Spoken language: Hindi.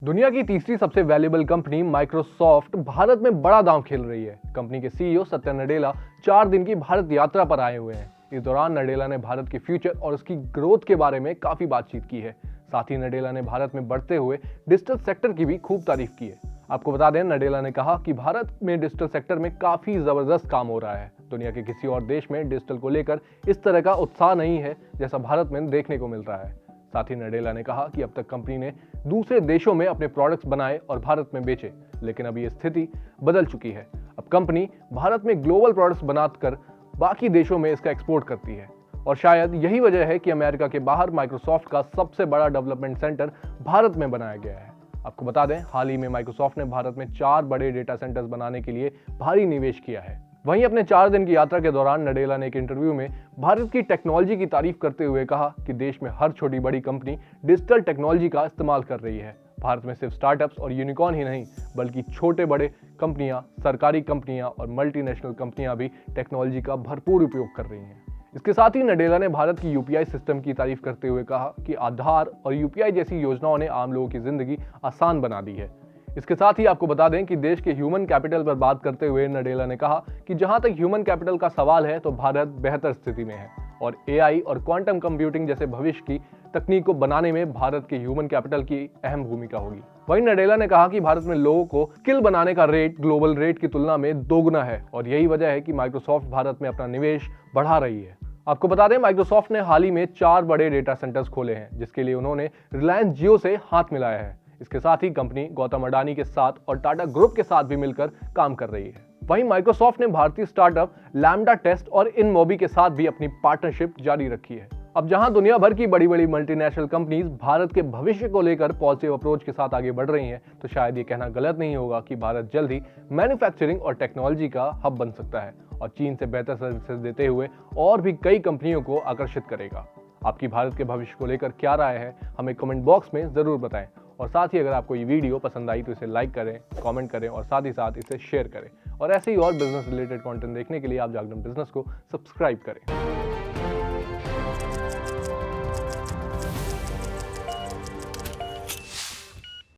दुनिया की तीसरी सबसे वैल्यूएबल कंपनी माइक्रोसॉफ्ट भारत में बड़ा दांव खेल रही है। कंपनी के सीईओ सत्या नडेला 4 दिन की भारत यात्रा पर आए हुए हैं। इस दौरान नडेला ने भारत के फ्यूचर और उसकी ग्रोथ के बारे में काफी बातचीत की है। साथ ही नडेला ने भारत में बढ़ते हुए डिजिटल सेक्टर की भी खूब तारीफ की है। आपको बता दें, नडेला ने कहा कि भारत में डिजिटल सेक्टर में काफी जबरदस्त काम हो रहा है। दुनिया के किसी और देश में डिजिटल को लेकर इस तरह का उत्साह नहीं है जैसा भारत में देखने को मिल रहा है। साथ ही नडेला ने कहा कि अब तक कंपनी ने दूसरे देशों में अपने प्रोडक्ट्स बनाए और भारत में बेचे, लेकिन अब ये स्थिति बदल चुकी है। अब कंपनी भारत में ग्लोबल प्रोडक्ट्स बनाकर बाकी देशों में इसका एक्सपोर्ट करती है और शायद यही वजह है कि अमेरिका के बाहर माइक्रोसॉफ्ट का सबसे बड़ा डेवलपमेंट सेंटर भारत में बनाया गया है। आपको बता दें, हाल ही में माइक्रोसॉफ्ट ने भारत में 4 बड़े डेटा सेंटर्स बनाने के लिए भारी निवेश किया है। वहीं अपने 4 दिन की यात्रा के दौरान नडेला ने एक इंटरव्यू में भारत की टेक्नोलॉजी की तारीफ करते हुए कहा कि देश में हर छोटी बड़ी कंपनी डिजिटल टेक्नोलॉजी का इस्तेमाल कर रही है। भारत में सिर्फ स्टार्टअप्स और यूनिकॉर्न ही नहीं, बल्कि छोटे बड़े कंपनियां, सरकारी कंपनियां और मल्टीनेशनल कंपनियां भी टेक्नोलॉजी का भरपूर उपयोग कर रही हैं। इसके साथ ही नडेला ने भारत की यूपीआई सिस्टम की तारीफ करते हुए कहा कि आधार और यूपीआई जैसी योजनाओं ने आम लोगों की जिंदगी आसान बना दी है। इसके साथ ही आपको बता दें कि देश के ह्यूमन कैपिटल पर बात करते हुए नडेला ने कहा कि जहां तक ह्यूमन कैपिटल का सवाल है तो भारत बेहतर स्थिति में है और एआई और क्वांटम कंप्यूटिंग जैसे भविष्य की तकनीक को बनाने में भारत के ह्यूमन कैपिटल की अहम भूमिका होगी। वहीं नडेला ने कहा कि भारत में लोगों को स्किल बनाने का रेट ग्लोबल रेट की तुलना में दोगुना है और यही वजह है कि माइक्रोसॉफ्ट भारत में अपना निवेश बढ़ा रही है। आपको बता दें, माइक्रोसॉफ्ट ने हाल ही में 4 बड़े डेटा सेंटर्स खोले हैं, जिसके लिए उन्होंने रिलायंस जियो से हाथ मिलाया है। इसके साथ ही कंपनी गौतम अडानी के साथ और टाटा ग्रुप के साथ भी मिलकर काम कर रही है। वहीं माइक्रोसॉफ्ट ने भारतीय स्टार्टअप लैम्डा टेस्ट और इनमोबी के साथ भी अपनी पार्टनरशिप जारी रखी है। अब जहां दुनिया भर की बड़ी बड़ी मल्टीनेशनल कंपनीज भारत के भविष्य को लेकर पॉजिटिव अप्रोच के साथ आगे बढ़ रही हैं, तो शायद ये कहना गलत नहीं होगा कि भारत जल्द ही मैन्युफैक्चरिंग और टेक्नोलॉजी का हब बन सकता है और चीन से बेहतर सर्विसेज देते हुए और भी कई कंपनियों को आकर्षित करेगा। आपकी भारत के भविष्य को लेकर क्या राय है, हमें कमेंट बॉक्स में जरूर बताएं। और साथ ही अगर आपको ये वीडियो पसंद आई तो इसे लाइक करें, कमेंट करें और साथ ही साथ इसे शेयर करें। और ऐसे ही और बिजनेस रिलेटेड कंटेंट देखने के लिए आप जागरण बिजनेस को सब्सक्राइब करें।